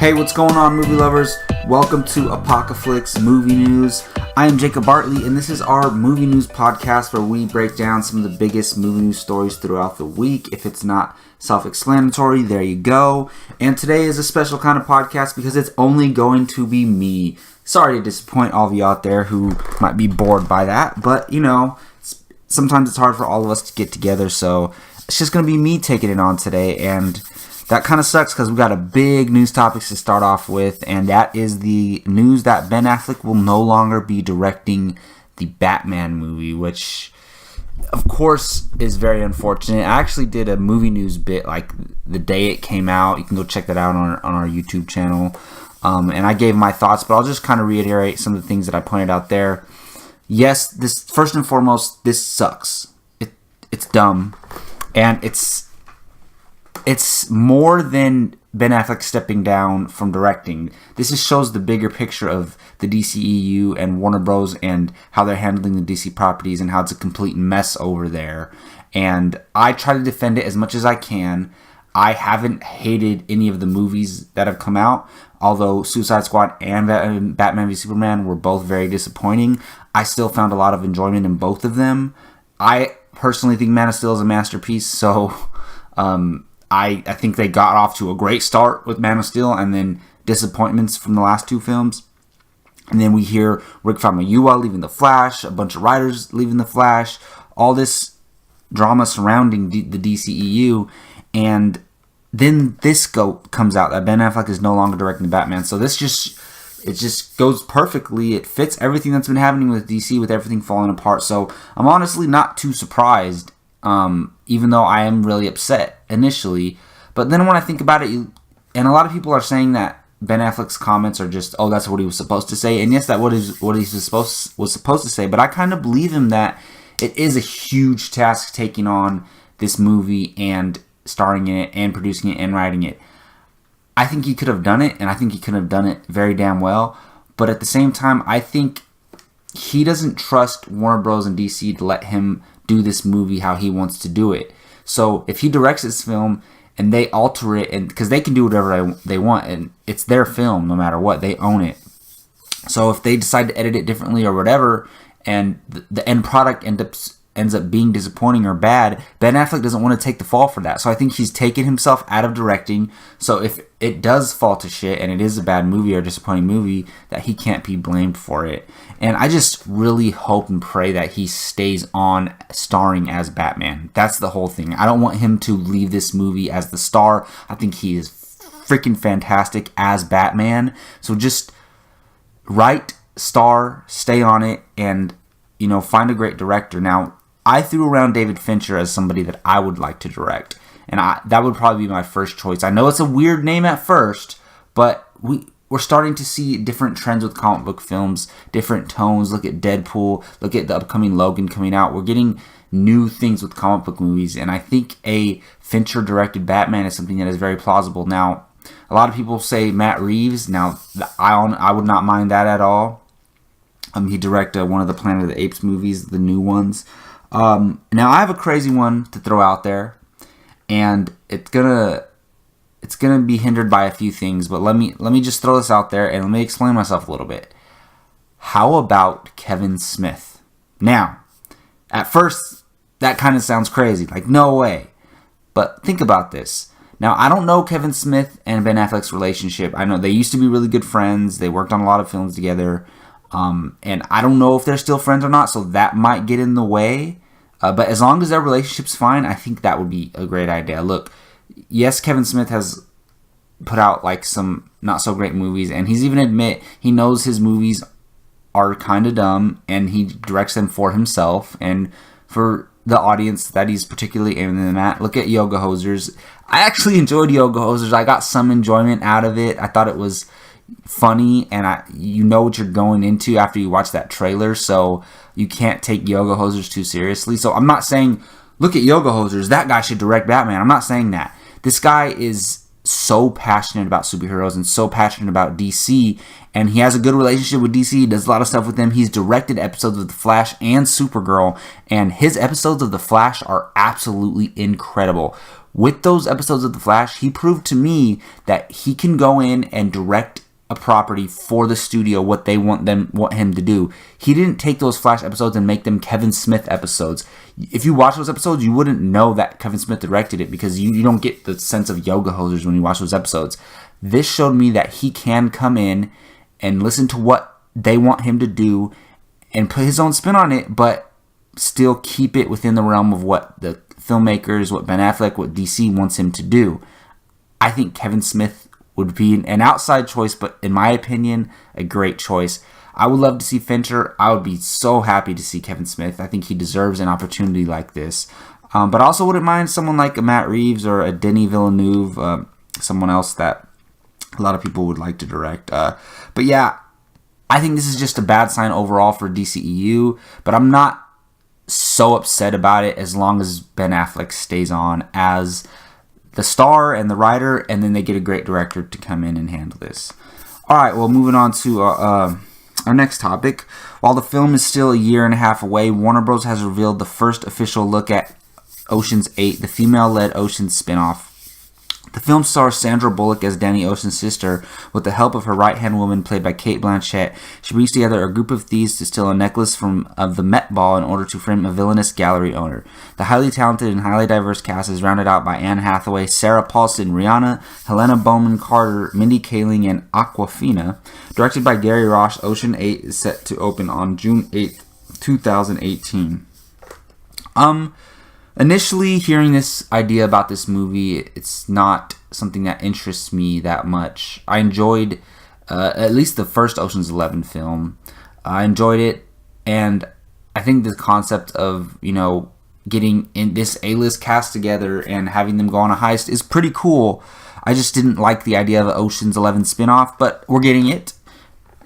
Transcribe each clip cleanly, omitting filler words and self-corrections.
Hey, what's going on, movie lovers? Welcome to Apocaflix Movie News. I am Jacob Bartley, and this is our movie news podcast where we break down some of the biggest movie news stories throughout the week. If it's not self-explanatory, there you go. And today is a special kind of podcast because it's only going to be me. Sorry to disappoint all of you out there who might be bored by that, but you know, sometimes it's hard for all of us to get together, so it's just going to be me taking it on today, and that kind of sucks because we got a big news topics to start off with, and that is the news that Ben Affleck will no longer be directing the Batman movie, which of course is very unfortunate. I actually did a movie news bit like the day it came out. You can go check that out on our YouTube channel, and I gave my thoughts, but I'll just kind of reiterate some of the things that I pointed out there. Yes, this first and foremost, this sucks. It's dumb, and it's more than Ben Affleck stepping down from directing. This just shows the bigger picture of the DCEU and Warner Bros. And how they're handling the DC properties and how it's a complete mess over there. And I try to defend it as much as I can. I haven't hated any of the movies that have come out, although Suicide Squad and Batman v Superman were both very disappointing. I still found a lot of enjoyment in both of them. I personally think Man of Steel is a masterpiece, so I think they got off to a great start with Man of Steel, and then disappointments from the last two films. And then we hear Rick Famuyiwa leaving The Flash, a bunch of writers leaving The Flash, all this drama surrounding the DCEU, and then this comes out that Ben Affleck is no longer directing Batman. So this just goes perfectly. It fits everything that's been happening with DC, with everything falling apart. So I'm honestly not too surprised, even though I am really upset initially. But then when I think about it, and a lot of people are saying that Ben Affleck's comments are just, oh, that's what he was supposed to say. And yes, that what he was supposed to say. But I kind of believe him that it is a huge task taking on this movie and starring in it and producing it and writing it. I think he could have done it, and I think he could have done it very damn well. But at the same time, I think he doesn't trust Warner Bros. And DC to let him do this movie how he wants to do it. So if he directs this film and they alter it, and because they can do whatever they want, and it's their film no matter what, they own it. So if they decide to edit it differently or whatever, and the end product ends up being disappointing or bad, Ben Affleck doesn't want to take the fall for that. So I think he's taken himself out of directing. So if it does fall to shit and it is a bad movie or a disappointing movie, that he can't be blamed for it. And I just really hope and pray that he stays on starring as Batman. That's the whole thing. I don't want him to leave this movie as the star. I think he is freaking fantastic as Batman. So just write, star, stay on it, and find a great director. Now, I threw around David Fincher as somebody that I would like to direct, and that would probably be my first choice. I know it's a weird name at first, but we're starting to see different trends with comic book films, different tones. Look at Deadpool, look at the upcoming Logan coming out. We're getting new things with comic book movies, and I think a Fincher-directed Batman is something that is very plausible. Now, a lot of people say Matt Reeves. Now, I would not mind that at all. He directed one of the Planet of the Apes movies, the new ones. Now I have a crazy one to throw out there, and it's gonna be hindered by a few things. But let me just throw this out there and let me explain myself a little bit. How about Kevin Smith? Now, at first that kind of sounds crazy, like no way. But think about this. Now, I don't know Kevin Smith and Ben Affleck's relationship. I know they used to be really good friends. They worked on a lot of films together. And I don't know if they're still friends or not, so that might get in the way. But as long as their relationship's fine, I think that would be a great idea. Look, yes, Kevin Smith has put out like some not so great movies, and he's even admit he knows his movies are kind of dumb, and he directs them for himself and for the audience that he's particularly aiming them at. Look at Yoga Hosers. I actually enjoyed Yoga Hosers. I got some enjoyment out of it. I thought it was funny, and you know what you're going into after you watch that trailer, so you can't take Yoga Hosers too seriously. So I'm not saying, look at Yoga Hosers, that guy should direct Batman. I'm not saying that. This guy is so passionate about superheroes and so passionate about DC, and he has a good relationship with DC. He does a lot of stuff with them. He's directed episodes of The Flash and Supergirl, and his episodes of The Flash are absolutely incredible. with those episodes of The Flash, he proved to me that he can go in and direct a property for the studio what they want him to do. He didn't take those Flash episodes and make them Kevin Smith episodes. If you watch those episodes, you wouldn't know that Kevin Smith directed it, because you don't get the sense of yoga hosers when you watch those episodes. This showed me that he can come in and listen to what they want him to do and put his own spin on it, but still keep it within the realm of what the filmmakers, what Ben Affleck, what DC wants him to do. I think Kevin Smith would be an outside choice, but in my opinion, a great choice. I would love to see Fincher. I would be so happy to see Kevin Smith. I think he deserves an opportunity like this. But I also wouldn't mind someone like a Matt Reeves or a Denis Villeneuve, someone else that a lot of people would like to direct. But yeah, I think this is just a bad sign overall for DCEU, but I'm not so upset about it as long as Ben Affleck stays on as the star and the writer, and then they get a great director to come in and handle this. Alright, well, moving on to our next topic. While the film is still a year and a half away, Warner Bros. Has revealed the first official look at Ocean's 8, the female-led Ocean's spinoff. The film stars Sandra Bullock as Danny Ocean's sister. With the help of her right-hand woman, played by Cate Blanchett, she brings together a group of thieves to steal a necklace of the Met Ball in order to frame a villainous gallery owner. The highly talented and highly diverse cast is rounded out by Anne Hathaway, Sarah Paulson, Rihanna, Helena Bonham Carter, Mindy Kaling, and Aquafina. Directed by Gary Ross, Ocean 8 is set to open on June 8th, 2018. Initially, hearing this idea about this movie, it's not something that interests me that much. I enjoyed at least the first Ocean's 11 film. I enjoyed it, and I think the concept of, getting in this A-list cast together and having them go on a heist is pretty cool. I just didn't like the idea of an Ocean's 11 spinoff, but we're getting it.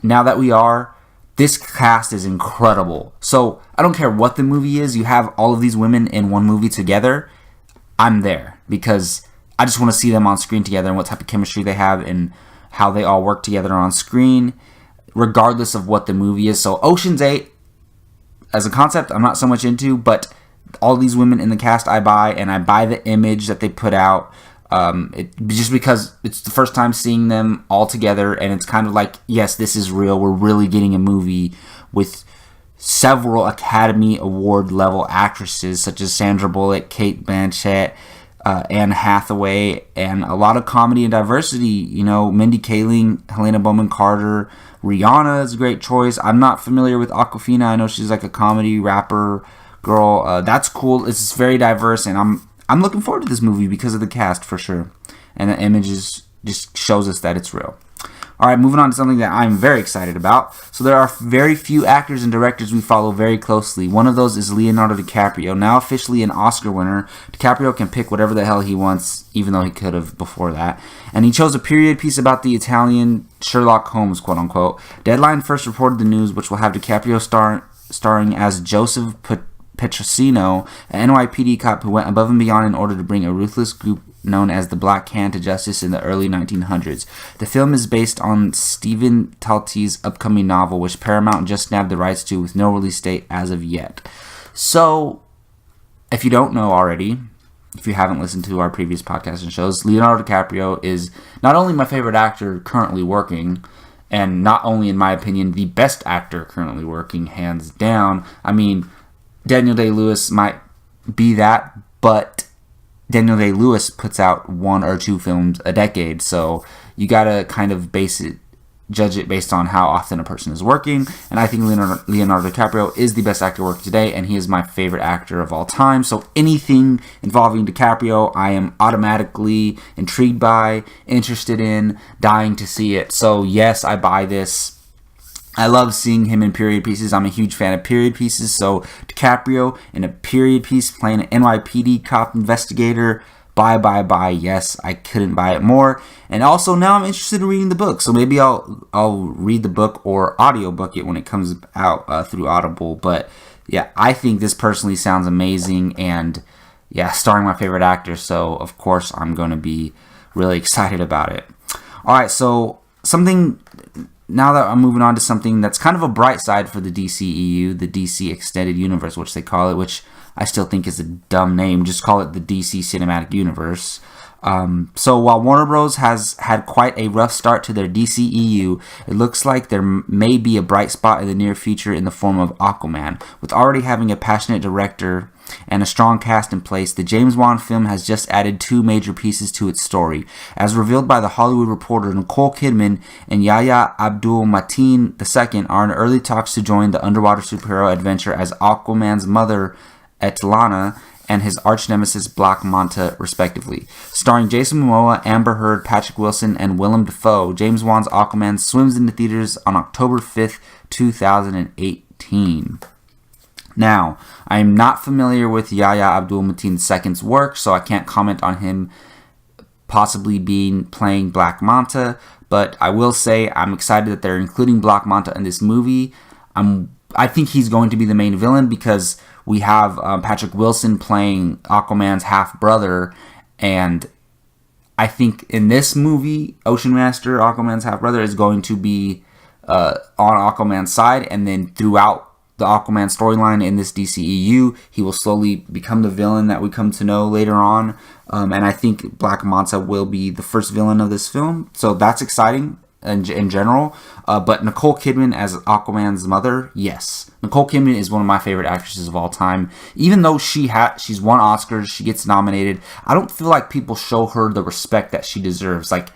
Now that we are, this cast is incredible. So I don't care what the movie is. You have all of these women in one movie together. I'm there because I just want to see them on screen together and what type of chemistry they have and how they all work together on screen, regardless of what the movie is. So Ocean's 8, as a concept, I'm not so much into, but all these women in the cast I buy, and I buy the image that they put out. Just because it's the first time seeing them all together, and it's kind of like, yes, this is real. We're really getting a movie with several Academy Award level actresses such as Sandra Bullock, Cate Blanchett, Anne Hathaway, and a lot of comedy and diversity. Mindy Kaling, Helena Bonham Carter, Rihanna is a great choice. I'm not familiar with Aquafina. I know she's like a comedy rapper girl. That's cool. It's very diverse, and I'm looking forward to this movie because of the cast, for sure. And the images just shows us that it's real. Alright, moving on to something that I'm very excited about. So there are very few actors and directors we follow very closely. One of those is Leonardo DiCaprio. Now officially an Oscar winner, DiCaprio can pick whatever the hell he wants, even though he could have before that. And he chose a period piece about the Italian Sherlock Holmes, quote-unquote. Deadline first reported the news, which will have DiCaprio starring as Joseph Petrosino, an NYPD cop who went above and beyond in order to bring a ruthless group known as the Black Hand to justice in the early 1900s. The film is based on Stephen Talty's upcoming novel, which Paramount just nabbed the rights to with no release date as of yet. So, if you don't know already, if you haven't listened to our previous podcasts and shows, Leonardo DiCaprio is not only my favorite actor currently working, and not only, in my opinion, the best actor currently working, hands down. I mean, Daniel Day-Lewis might be that, but Daniel Day-Lewis puts out 1 or 2 films a decade, so you gotta kind of judge it based on how often a person is working, and I think Leonardo DiCaprio is the best actor working today, and he is my favorite actor of all time. So anything involving DiCaprio, I am automatically intrigued by, interested in, dying to see it. So yes, I buy this. I love seeing him in period pieces. I'm a huge fan of period pieces. So DiCaprio in a period piece playing an NYPD cop investigator. Buy. Yes, I couldn't buy it more. And also now I'm interested in reading the book. So maybe I'll read the book or audiobook it when it comes out through Audible. But yeah, I think this personally sounds amazing. And yeah, starring my favorite actor. So of course I'm going to be really excited about it. Alright, so something now that I'm moving on to something that's kind of a bright side for the DCEU, the DC Extended Universe, which they call it, which I still think is a dumb name. Just call it the DC Cinematic Universe. So while Warner Bros. Has had quite a rough start to their DCEU, it looks like there may be a bright spot in the near future in the form of Aquaman. With already having a passionate director and a strong cast in place, the James Wan film has just added 2 major pieces to its story. As revealed by The Hollywood Reporter, Nicole Kidman and Yahya Abdul-Mateen II are in early talks to join the underwater superhero adventure as Aquaman's mother, Etlana, and his arch-nemesis Black Manta, respectively. Starring Jason Momoa, Amber Heard, Patrick Wilson, and Willem Dafoe, James Wan's Aquaman swims into theaters on October 5th, 2018. Now, I am not familiar with Yahya Abdul-Mateen II's work, so I can't comment on him possibly playing Black Manta, but I will say I'm excited that they're including Black Manta in this movie. I think he's going to be the main villain because we have Patrick Wilson playing Aquaman's half-brother, and I think in this movie, Ocean Master, Aquaman's half-brother, is going to be on Aquaman's side, and then throughout the Aquaman storyline in this DCEU, he will slowly become the villain that we come to know later on, and I think Black Manta will be the first villain of this film, so that's exciting in general. But Nicole Kidman as Aquaman's mother, yes. Nicole Kidman is one of my favorite actresses of all time. Even though she's won Oscars, she gets nominated, I don't feel like people show her the respect that she deserves. Like,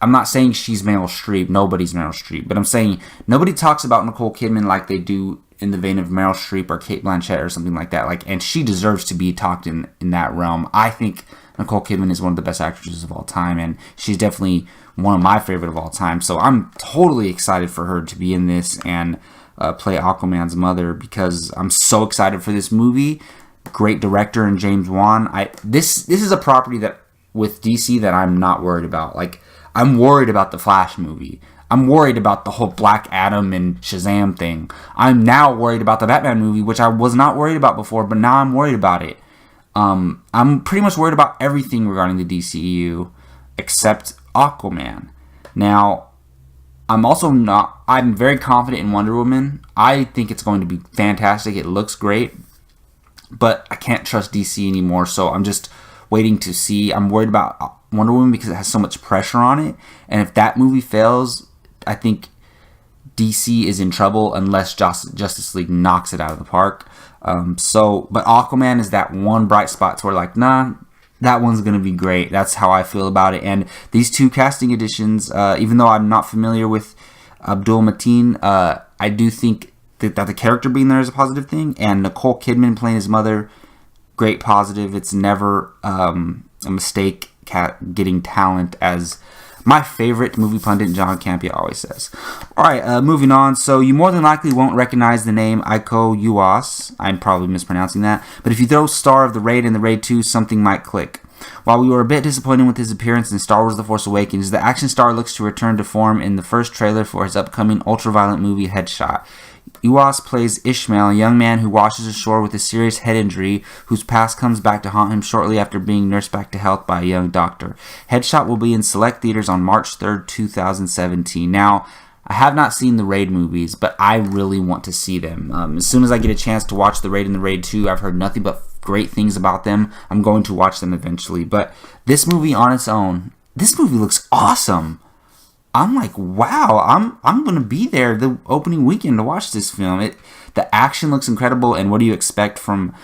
I'm not saying she's Meryl Streep, nobody's Meryl Streep, but I'm saying nobody talks about Nicole Kidman like they do in the vein of Meryl Streep or Cate Blanchett or something like that. Like, and she deserves to be talked in that realm. I think Nicole Kidman is one of the best actresses of all time, and she's definitely one of my favorite of all time. So I'm totally excited for her to be in this and play Aquaman's mother because I'm so excited for this movie. Great director in James Wan. This is a property that with DC that I'm not worried about. Like, I'm worried about the Flash movie. I'm worried about the whole Black Adam and Shazam thing. I'm now worried about the Batman movie, which I was not worried about before, but now I'm worried about it. I'm pretty much worried about everything regarding the DCEU except Aquaman. Now, I'm very confident in Wonder Woman. I think it's going to be fantastic. It looks great, but I can't trust DC anymore, so I'm just waiting to see. I'm worried about Wonder Woman because it has so much pressure on it, and if that movie fails, I think DC is in trouble unless Justice League knocks it out of the park. But Aquaman is that one bright spot to where, like, nah, that one's going to be great. That's how I feel about it. And these 2 casting additions, even though I'm not familiar with Abdul-Mateen, I do think that the character being there is a positive thing. And Nicole Kidman playing his mother, great positive. It's never a mistake getting talent, as my favorite movie pundit John Campea always says. Alright, moving on. So you more than likely won't recognize the name Iko Uwais. I'm probably mispronouncing that. But if you throw star of The Raid and The Raid 2, something might click. While we were a bit disappointed with his appearance in Star Wars The Force Awakens, the action star looks to return to form in the first trailer for his upcoming ultra-violent movie Headshot. Uwais plays Ishmael, a young man who washes ashore with a serious head injury, whose past comes back to haunt him shortly after being nursed back to health by a young doctor. Headshot will be in select theaters on March 3rd, 2017. Now, I have not seen the Raid movies, but I really want to see them. As soon as I get a chance to watch The Raid and The Raid 2, I've heard nothing but great things about them. I'm going to watch them eventually. But this movie on its own, this movie looks awesome. I'm like, wow, I'm going to be there the opening weekend to watch this film. The action looks incredible, and what do you expect from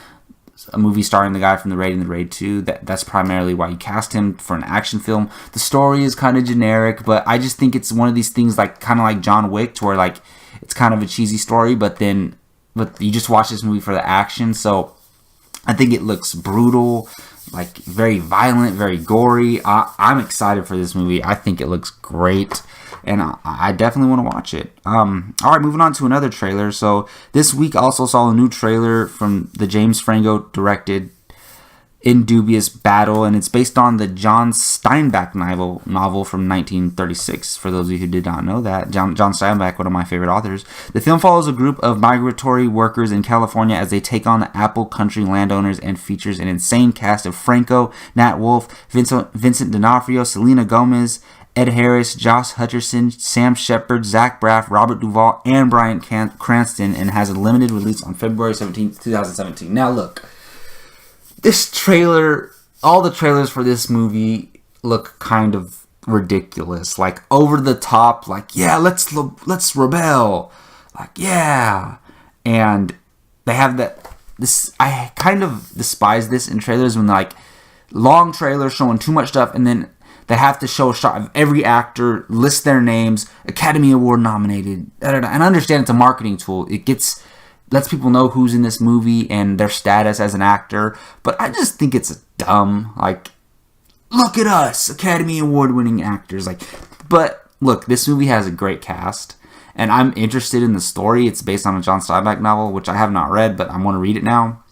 a movie starring the guy from The Raid and The Raid 2? That's primarily why you cast him for an action film. The story is kind of generic, but I just think it's one of these things kind of like John Wick, to where like it's kind of a cheesy story, but you just watch this movie for the action. So I think it looks brutal, like very violent, very gory. I'm excited for this movie. I think it looks great, and I definitely want to watch it. Alright, moving on to another trailer. So this week also saw a new trailer from the James Franco directed In Dubious Battle, and it's based on the John Steinbeck novel from 1936, for those of you who did not know that. John Steinbeck, one of my favorite authors. The film follows a group of migratory workers in California as they take on the apple country landowners and features an insane cast of Franco, Nat Wolff, Vincent D'Onofrio, Selena Gomez, Ed Harris, Josh Hutcherson, Sam Shepard, Zach Braff, Robert Duvall, and Bryan Cranston, and has a limited release on February 17th, 2017. Now look, this trailer, all the trailers for this movie look kind of ridiculous, like over the top, like yeah, let's rebel, like yeah, and they have this. I kind of despise this in trailers when they're like long trailers showing too much stuff, and then they have to show a shot of every actor, list their names, Academy Award nominated, and I understand it's a marketing tool. It lets people know who's in this movie and their status as an actor, but I just think it's dumb. Like, look at us, Academy Award winning actors. Like, but look, this movie has a great cast, and I'm interested in the story. It's based on a John Steinbeck novel, which I have not read, but I want to read it now.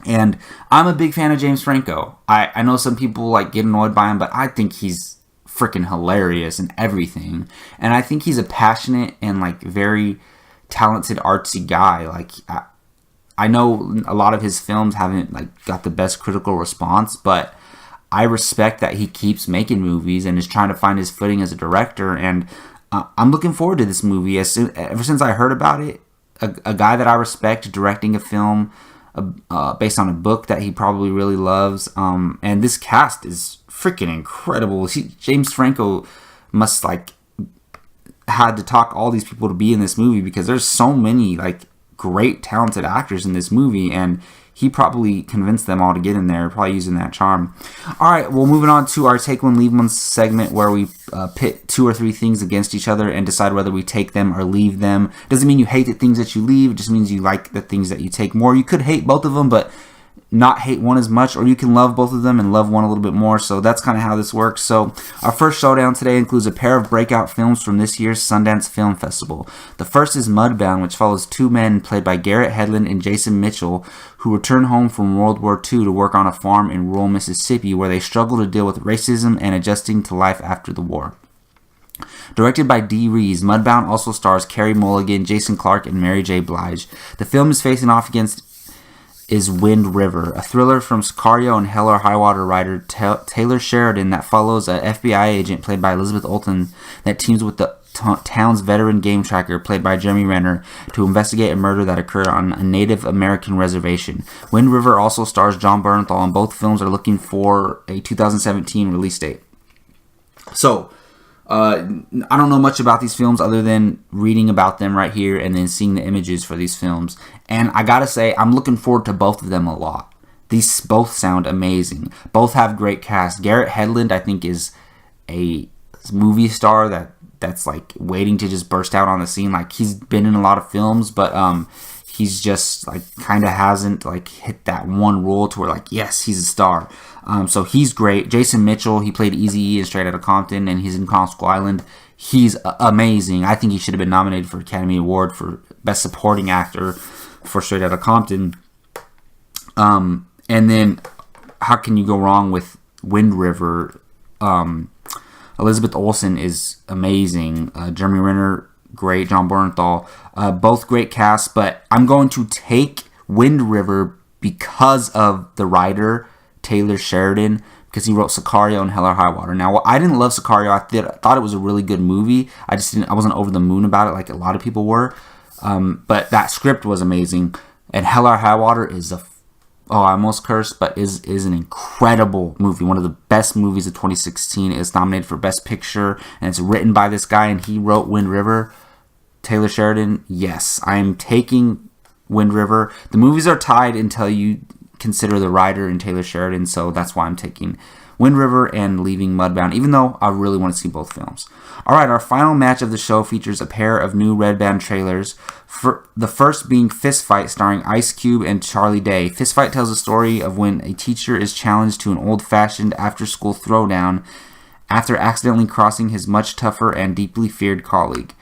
And I'm a big fan of James Franco. I know some people like get annoyed by him, but I think he's freaking hilarious in everything. And I think he's a passionate and like very talented artsy guy. Like I know a lot of his films haven't like got the best critical response, but I respect that he keeps making movies and is trying to find his footing as a director. And I'm looking forward to this movie. Ever since I heard about it, a guy that I respect directing a film based on a book that he probably really loves. And this cast is freaking incredible. James Franco must like had to talk all these people to be in this movie, because there's so many like great talented actors in this movie, and he probably convinced them all to get in there, probably using that charm. All right, well, moving on to our Take One, Leave One segment, where we pit 2 or 3 things against each other and decide whether we take them or leave them. Doesn't mean you hate the things that you leave. It just means you like the things that you take more. You could hate both of them, but not hate one as much, or you can love both of them and love one a little bit more. So that's kind of how this works. So our first showdown today includes a pair of breakout films from this year's Sundance Film Festival. The first is Mudbound, which follows 2 men played by Garrett Hedlund and Jason Mitchell, who return home from World War II to work on a farm in rural Mississippi, where they struggle to deal with racism and adjusting to life after the war. Directed by Dee Rees, Mudbound also stars Carey Mulligan, Jason Clarke, and Mary J. Blige. The film is facing off against is Wind River, a thriller from Sicario and Hell or High Water writer Taylor Sheridan that follows an FBI agent played by Elizabeth Olsen that teams with the town's veteran game tracker played by Jeremy Renner to investigate a murder that occurred on a Native American reservation. Wind River also stars John Bernthal, and both films are looking for a 2017 release date. So, I don't know much about these films other than reading about them right here and then seeing the images for these films. And I gotta say, I'm looking forward to both of them a lot. These both sound amazing. Both have great cast. Garrett Hedlund, I think, is a movie star that's like waiting to just burst out on the scene. Like, he's been in a lot of films, but he's just like kind of hasn't like hit that one role to where like, yes, he's a star. So he's great. Jason Mitchell, he played Eazy-E in Straight Outta Compton, and he's in Kong Skull Island. He's amazing. I think he should have been nominated for Academy Award for Best Supporting Actor for Straight Outta Compton. And then how can you go wrong with Wind River? Elizabeth Olsen is amazing. Jeremy Renner, great. John Bernthal, both great casts. But I'm going to take Wind River because of the writer Taylor Sheridan, because he wrote Sicario and Hell or High Water. Now, I didn't love Sicario. I thought it was a really good movie. I wasn't over the moon about it like a lot of people were. But that script was amazing. And Hell or High Water is I almost cursed, but is an incredible movie. One of the best movies of 2016. It's nominated for Best Picture, and it's written by this guy, and he wrote Wind River. Taylor Sheridan, yes, I am taking Wind River. The movies are tied until you consider the writer and Taylor Sheridan, so that's why I'm taking Wind River and leaving Mudbound, even though I really want to see both films. Alright, our final match of the show features a pair of new Red Band trailers, for the first being Fist Fight, starring Ice Cube and Charlie Day. Fist Fight tells the story of when a teacher is challenged to an old-fashioned after-school throwdown after accidentally crossing his much tougher and deeply feared colleague.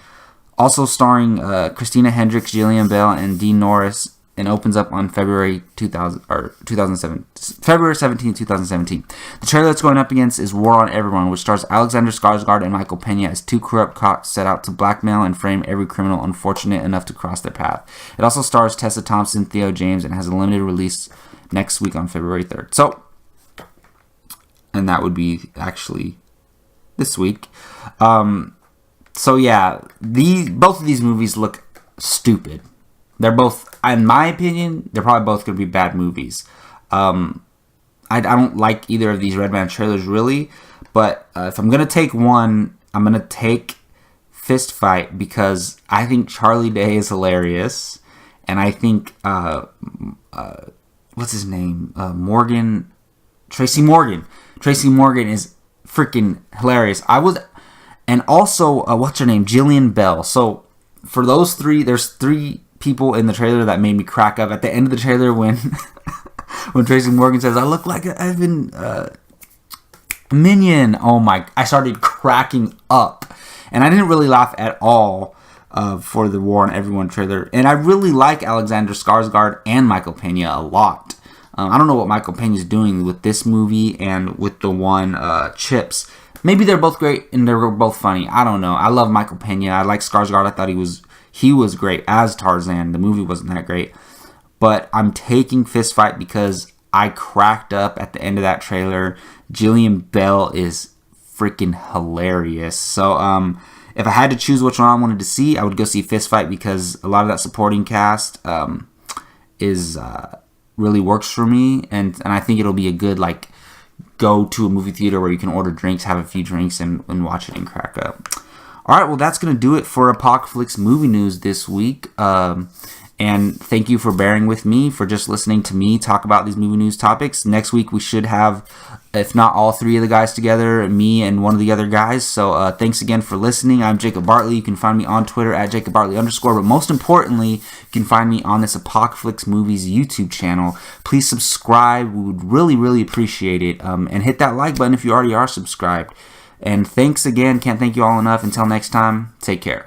Also starring Christina Hendricks, Jillian Bell, and Dean Norris, and opens up on February 17, 2017. The trailer that's going up against is War on Everyone, which stars Alexander Skarsgård and Michael Pena as 2 corrupt cops set out to blackmail and frame every criminal unfortunate enough to cross their path. It also stars Tessa Thompson, Theo James, and has a limited release next week on February 3rd. So, and that would be actually this week. So yeah, both of these movies look stupid. They're both, in my opinion, they're probably both going to be bad movies. I don't like either of these Red Man trailers really, but if I'm going to take one, I'm going to take Fist Fight because I think Charlie Day is hilarious, and I think what's his name? Tracy Morgan is freaking hilarious. And also what's her name? Jillian Bell. So for those three, there's three people in the trailer that made me crack up. At the end of the trailer, when when Tracy Morgan says, "I look like Evan Minion," oh my! I started cracking up, and I didn't really laugh at all for the War on Everyone trailer. And I really like Alexander Skarsgård and Michael Pena a lot. I don't know what Michael Pena's doing with this movie and with the one Chips. Maybe they're both great and they're both funny. I don't know. I love Michael Pena. I like Skarsgård. I thought he was great as Tarzan. The movie wasn't that great. But I'm taking Fist Fight because I cracked up at the end of that trailer. Jillian Bell is freaking hilarious. So if I had to choose which one I wanted to see, I would go see Fist Fight because a lot of that supporting cast is really works for me. And I think it'll be a good go to a movie theater where you can order drinks, have a few drinks, and watch it and crack up. Alright, well that's going to do it for Apocaflix movie news this week. And thank you for bearing with me, for just listening to me talk about these movie news topics. Next week we should have, if not all three of the guys together, me and one of the other guys. So thanks again for listening. I'm Jacob Bartley. You can find me on Twitter at @JacobBartley_. But most importantly, you can find me on this Apocaflix Movies YouTube channel. Please subscribe. We would really, really appreciate it. And hit that like button if you already are subscribed. And thanks again. Can't thank you all enough. Until next time, take care.